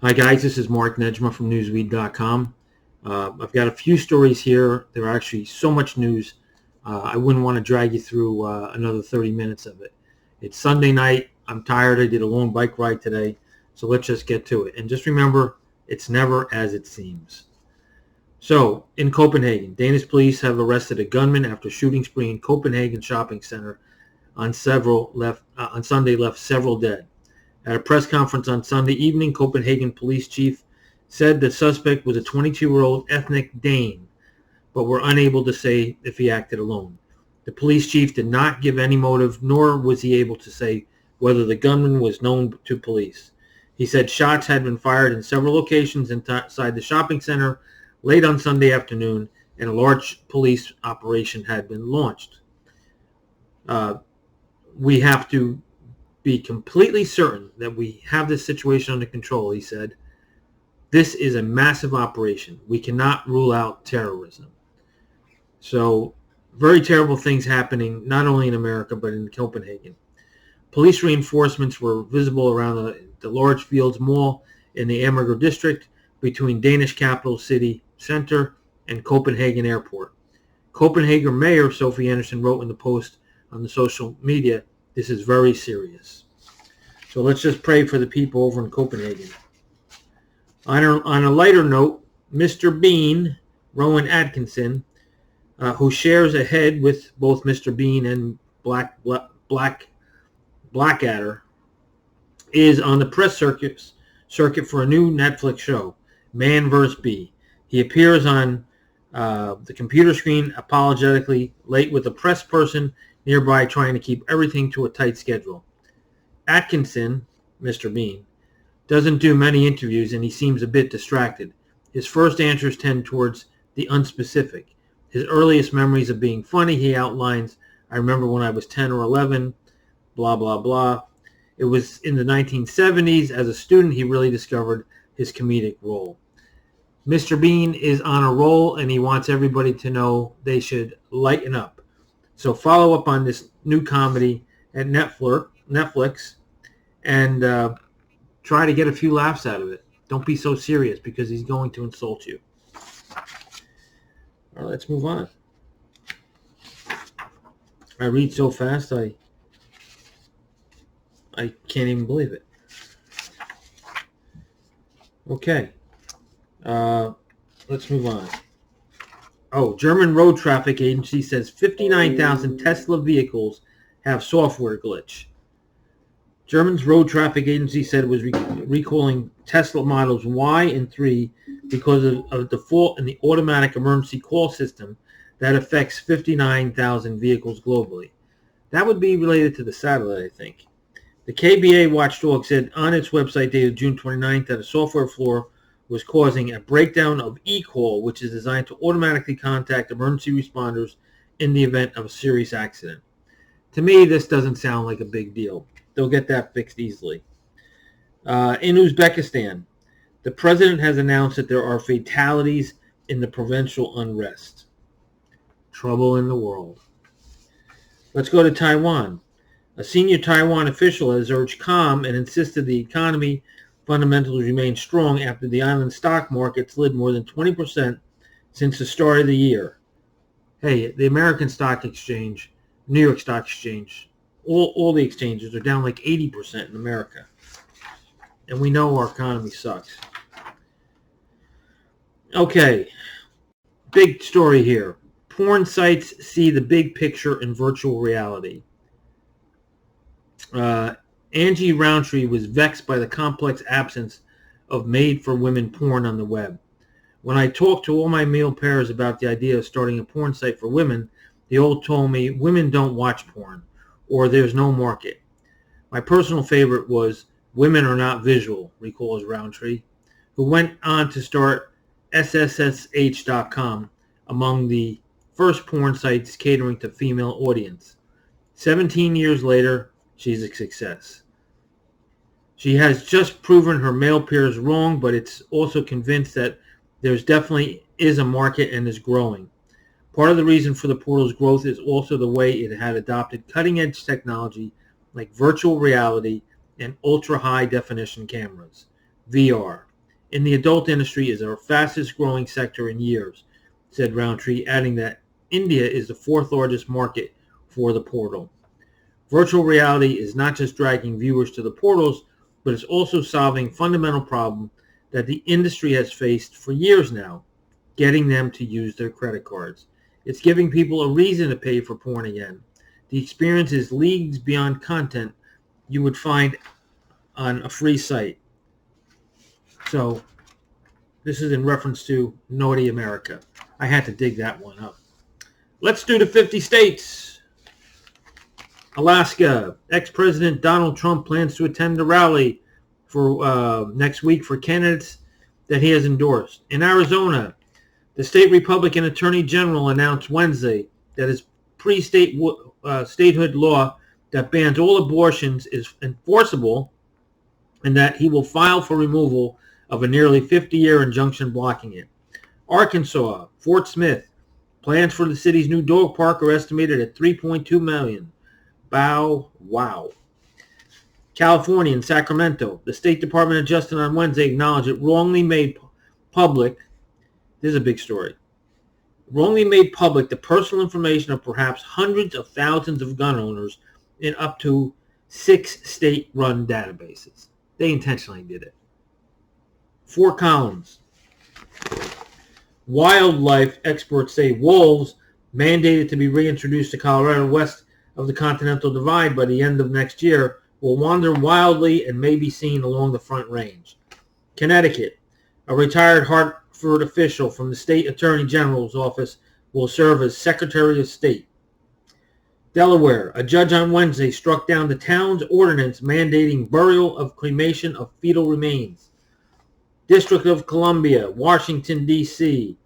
Hi guys, this is Mark Nejma from Newsweek.com. I've got a few stories here. There are actually so much news, I wouldn't want to drag you through another 30 minutes of it. It's Sunday night. I'm tired. I did a long bike ride today, so let's just get to it. And just remember, it's never as it seems. So, in Copenhagen, Danish police have arrested a gunman after shooting spree in Copenhagen shopping center on Sunday left several dead. At a press conference on Sunday evening, Copenhagen police chief said the suspect was a 22-year-old ethnic Dane, but were unable to say if he acted alone. The police chief did not give any motive, nor was he able to say whether the gunman was known to police. He said shots had been fired in several locations inside the shopping center late on Sunday afternoon, and a large police operation had been launched. We have to be completely certain that we have this situation under control, he said. This is a massive operation. We cannot rule out terrorism. So, very terrible things happening, not only in America, but in Copenhagen. Police reinforcements were visible around the large Fields Mall in the Amager district between Danish capital city center and Copenhagen airport. Copenhagen Mayor Sophie Andersen wrote in the post on the social media, "This is very serious." So let's just pray for the people over in Copenhagen. On a lighter note, Mr. Bean, Rowan Atkinson, who shares a head with both Mr. Bean and Blackadder, is on the press circuit for a new Netflix show, Man vs. Bee. He appears on the computer screen apologetically late with a press person nearby trying to keep everything to a tight schedule. Atkinson, Mr. Bean, doesn't do many interviews and he seems a bit distracted. His first answers tend towards the unspecific. His earliest memories of being funny, he outlines, "I remember when I was 10 or 11, blah, blah, blah." It was in the 1970s. As a student, he really discovered his comedic role. Mr. Bean is on a roll and he wants everybody to know they should lighten up. So follow up on this new comedy at Netflix and try to get a few laughs out of it. Don't be so serious because he's going to insult you. All right, let's move on. I read so fast, I can't even believe it. Okay. Let's move on. German road traffic agency says 59,000 Tesla vehicles have software glitch. German's road traffic agency said it was recalling Tesla models Y and 3 because of a default in the automatic emergency call system that affects 59,000 vehicles globally. That would be related to the satellite, I think. The KBA watchdog said on its website dated June 29th that a software flaw was causing a breakdown of eCall, which is designed to automatically contact emergency responders in the event of a serious accident. To me, this doesn't sound like a big deal. They'll get that fixed easily. In Uzbekistan, the president has announced that there are fatalities in the provincial unrest. Trouble in the world. Let's go to Taiwan. A senior Taiwan official has urged calm and insisted the economy fundamentals remain strong after the island stock market slid more than 20% since the start of the year. Hey, the American Stock Exchange, New York Stock Exchange, all the exchanges are down like 80% in America. And we know our economy sucks. Okay, big story here. Porn sites see the big picture in virtual reality. Angie Roundtree was vexed by the complex absence of made-for-women porn on the web. When I talked to all my male pairs about the idea of starting a porn site for women, they all told me women don't watch porn, or there's no market. My personal favorite was Women Are Not Visual, recalls Roundtree, who went on to start SSSH.com, among the first porn sites catering to female audience. 17 years later, she's a success. She has just proven her male peers wrong, but it's also convinced that there's definitely is a market and is growing. Part of the reason for the portal's growth is also the way it had adopted cutting-edge technology like virtual reality and ultra-high definition cameras. VR in the adult industry is our fastest growing sector in years, said Roundtree, adding that India is the fourth largest market for the portal. Virtual reality is not just dragging viewers to the portals, but it's also solving a fundamental problem that the industry has faced for years now, getting them to use their credit cards. It's giving people a reason to pay for porn again. The experience is leagues beyond content you would find on a free site. So this is in reference to Naughty America. I had to dig that one up. Let's do the 50 states. Alaska. Ex-President Donald Trump plans to attend a rally for next week for candidates that he has endorsed. In Arizona, the state Republican Attorney General announced Wednesday that his statehood law that bans all abortions is enforceable and that he will file for removal of a nearly 50-year injunction blocking it. Arkansas, Fort Smith, plans for the city's new dog park are estimated at $3.2 million. Bow wow. California and Sacramento, the State Department of Justice on Wednesday acknowledged it wrongly made public, this is a big story, wrongly made public the personal information of perhaps hundreds of thousands of gun owners in up to 6 state-run databases. They intentionally did it. Fort Collins. Wildlife experts say wolves, mandated to be reintroduced to Colorado west of the Continental Divide by the end of next year, will wander wildly and may be seen along the Front Range. Connecticut. A retired Hartford official from the State Attorney General's office will serve as Secretary of State. Delaware. A judge on Wednesday struck down the town's ordinance mandating burial of cremation of fetal remains. District of Columbia, Washington, D.C.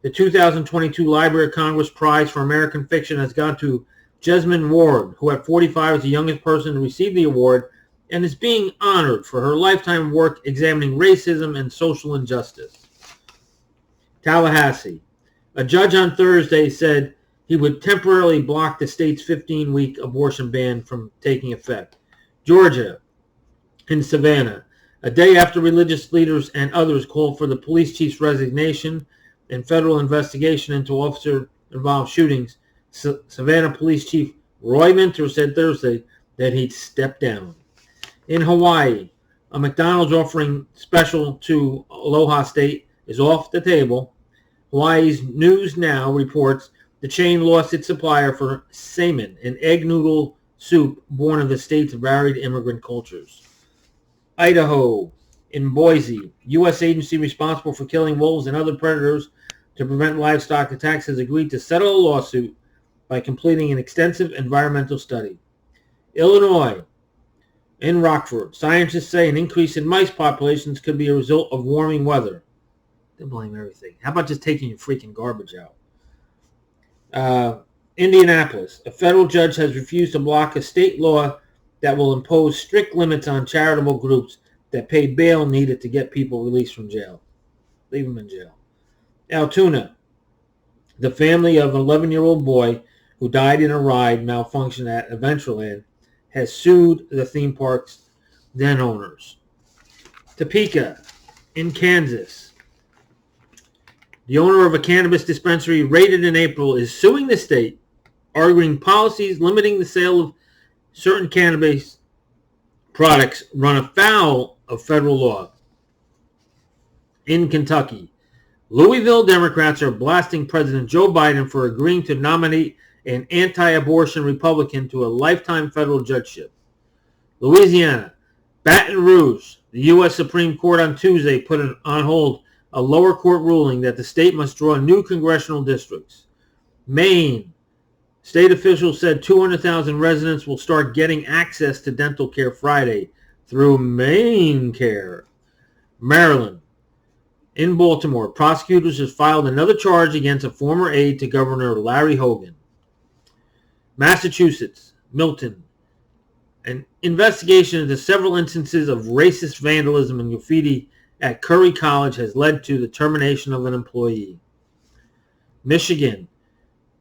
The 2022 Library of Congress Prize for American Fiction has gone to Jesmyn Ward, who at 45 is the youngest person to receive the award and is being honored for her lifetime work examining racism and social injustice. Tallahassee. A judge on Thursday said he would temporarily block the state's 15-week abortion ban from taking effect. Georgia. In Savannah. A day after religious leaders and others called for the police chief's resignation and federal investigation into officer-involved shootings, Savannah Police Chief Roy Minter said Thursday that he'd step down. In Hawaii, a McDonald's offering special to Aloha State is off the table. Hawaii's News Now reports the chain lost its supplier for seitan, an egg noodle soup born of the state's varied immigrant cultures. Idaho. In Boise, U.S. agency responsible for killing wolves and other predators to prevent livestock attacks has agreed to settle a lawsuit by completing an extensive environmental study. Illinois. In Rockford, scientists say an increase in mice populations could be a result of warming weather. They blame everything. How about just taking your freaking garbage out? Indianapolis. A federal judge has refused to block a state law that will impose strict limits on charitable groups that pay bail needed to get people released from jail. Leave them in jail. Altoona. The family of an 11-year-old boy who died in a ride malfunction at Adventureland has sued the theme park's then owners. Topeka. In Kansas. The owner of a cannabis dispensary raided in April is suing the state, arguing policies limiting the sale of certain cannabis products run afoul of federal law. In Kentucky, Louisville Democrats are blasting President Joe Biden for agreeing to nominate an anti-abortion Republican to a lifetime federal judgeship. Louisiana, Baton Rouge, the U.S. Supreme Court on Tuesday put on hold a lower court ruling that the state must draw new congressional districts. Maine, state officials said 200,000 residents will start getting access to dental care Friday through MaineCare. Maryland. In Baltimore, prosecutors have filed another charge against a former aide to Governor Larry Hogan. Massachusetts, Milton. An investigation into several instances of racist vandalism and graffiti at Curry College has led to the termination of an employee. Michigan.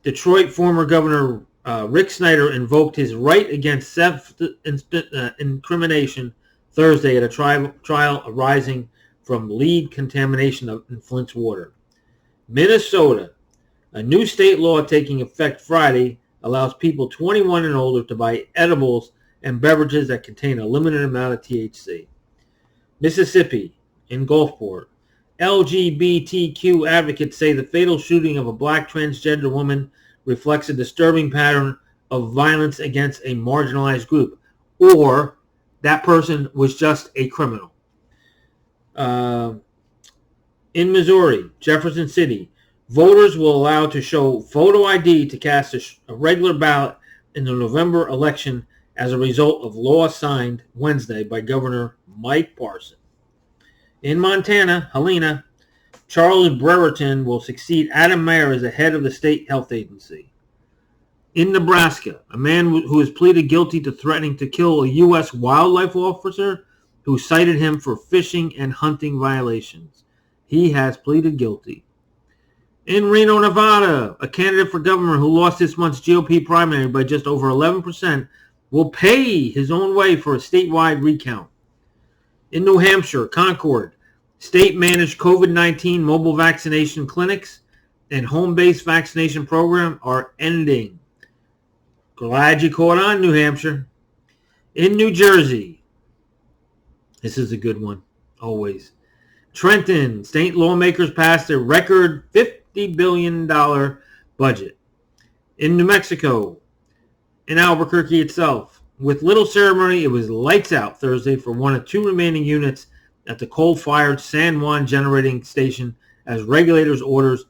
Detroit former Governor Rick Snyder invoked his right against self-incrimination Thursday at a trial arising from lead contamination in Flint's water. Minnesota. A new state law taking effect Friday allows people 21 and older to buy edibles and beverages that contain a limited amount of THC. Mississippi. In Gulfport. LGBTQ advocates say the fatal shooting of a black transgender woman reflects a disturbing pattern of violence against a marginalized group, or that person was just a criminal. In Missouri, Jefferson City, voters will allow to show photo ID to cast a regular ballot in the November election as a result of law signed Wednesday by Governor Mike Parson. In Montana, Helena, Charles Brereton will succeed Adam Mayer as the head of the state health agency. In Nebraska, a man who has pleaded guilty to threatening to kill a U.S. wildlife officer who cited him for fishing and hunting violations. He has pleaded guilty. In Reno, Nevada, a candidate for governor who lost this month's GOP primary by just over 11% will pay his own way for a statewide recount. In New Hampshire, Concord, state-managed COVID-19 mobile vaccination clinics and home-based vaccination program are ending. Glad you caught on, New Hampshire. In New Jersey, this is a good one, always. Trenton, state lawmakers passed a record $50 billion budget. In New Mexico, in Albuquerque itself, with little ceremony, it was lights out Thursday for one of two remaining units at the coal-fired San Juan generating station as regulators ordered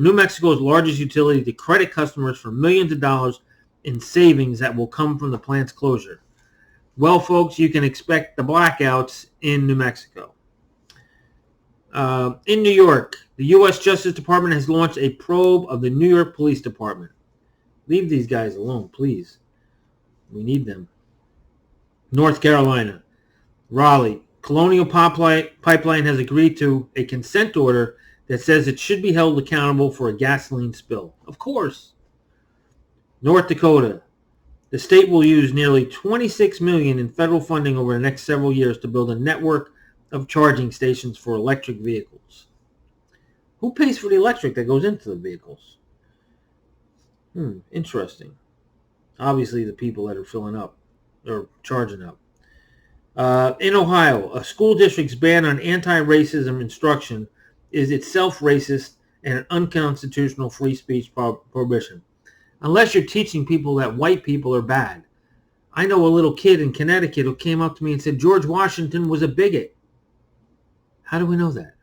New Mexico's largest utility to credit customers for millions of dollars in savings that will come from the plant's closure. Well, folks, you can expect the blackouts in New Mexico. In New York, the U.S. Justice Department has launched a probe of the New York Police Department. Leave these guys alone, please. We need them. North Carolina, Raleigh, Colonial Pipeline has agreed to a consent order that says it should be held accountable for a gasoline spill. Of course. North Dakota, the state will use nearly $26 million in federal funding over the next several years to build a network of charging stations for electric vehicles. Who pays for the electric that goes into the vehicles? Interesting. Obviously the people that are filling up or charging up. In Ohio, a school district's ban on anti-racism instruction is itself racist and an unconstitutional free speech prohibition. Unless you're teaching people that white people are bad. I know a little kid in Connecticut who came up to me and said George Washington was a bigot. How do we know that?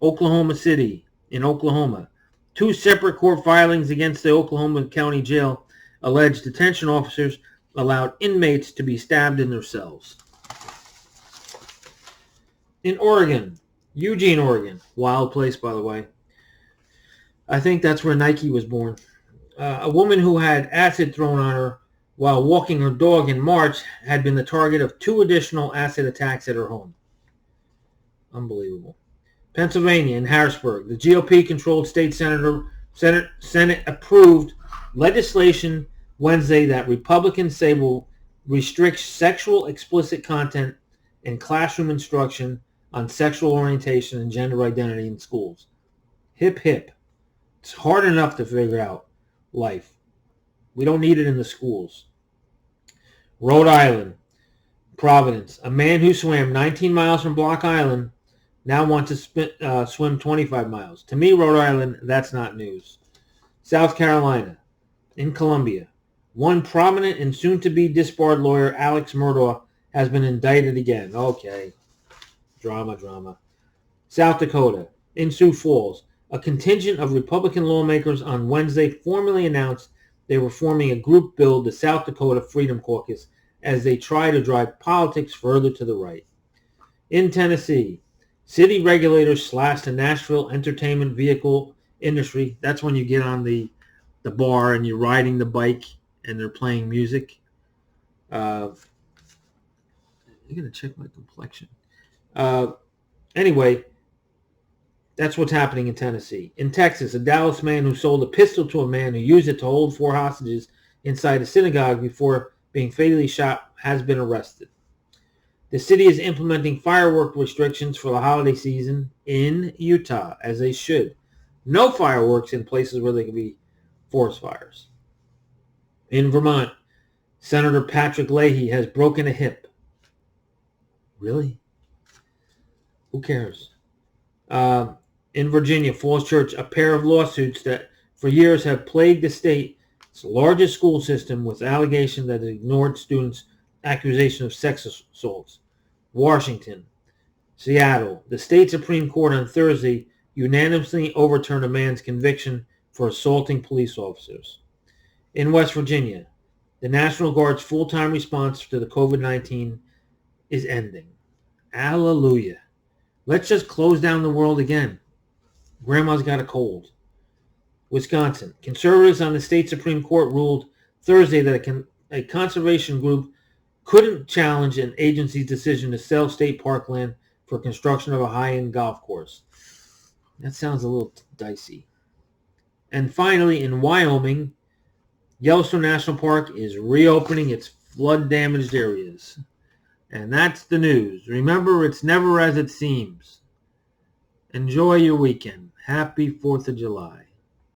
Oklahoma City, in Oklahoma, two separate court filings against the Oklahoma County Jail alleged detention officers allowed inmates to be stabbed in their cells. In Oregon, Eugene, Oregon, wild place, by the way. I think that's where Nike was born. A woman who had acid thrown on her while walking her dog in March had been the target of 2 additional acid attacks at her home. Unbelievable. Pennsylvania, in Harrisburg, the GOP-controlled state Senate approved legislation Wednesday that Republicans say will restrict sexual explicit content in classroom instruction on sexual orientation and gender identity in schools. Hip, hip. It's hard enough to figure out life. We don't need it in the schools. Rhode Island, Providence. A man who swam 19 miles from Block Island now wants to swim 25 miles. To me, Rhode Island, that's not news. South Carolina, in Columbia. One prominent and soon-to-be disbarred lawyer, Alex Murdaugh, has been indicted again. Okay. Drama. South Dakota, in Sioux Falls. A contingent of Republican lawmakers on Wednesday formally announced they were forming a group billed the South Dakota Freedom Caucus as they try to drive politics further to the right. In Tennessee, city regulators slashed the Nashville entertainment vehicle industry. That's when you get on the bar and you're riding the bike and they're playing music. I'm going to check my complexion. Anyway, that's what's happening in Tennessee. In Texas, a Dallas man who sold a pistol to a man who used it to hold 4 hostages inside a synagogue before being fatally shot has been arrested. The city is implementing firework restrictions for the holiday season in Utah, as they should. No fireworks in places where there could be forest fires. In Vermont, Senator Patrick Leahy has broken a hip. Really? Who cares? In Virginia, Falls Church, a pair of lawsuits that for years have plagued the state's largest school system with allegations that it ignored students' accusation of sex assaults. Washington, Seattle, the state Supreme Court on Thursday unanimously overturned a man's conviction for assaulting police officers. In West Virginia, the National Guard's full-time response to the COVID-19 is ending. Hallelujah. Let's just close down the world again. Grandma's got a cold. Wisconsin. Conservatives on the state Supreme Court ruled Thursday that a conservation group couldn't challenge an agency's decision to sell state parkland for construction of a high-end golf course. That sounds a little dicey. And finally, in Wyoming, Yellowstone National Park is reopening its flood-damaged areas. And that's the news. Remember, it's never as it seems. Enjoy your weekend. Happy 4th of July.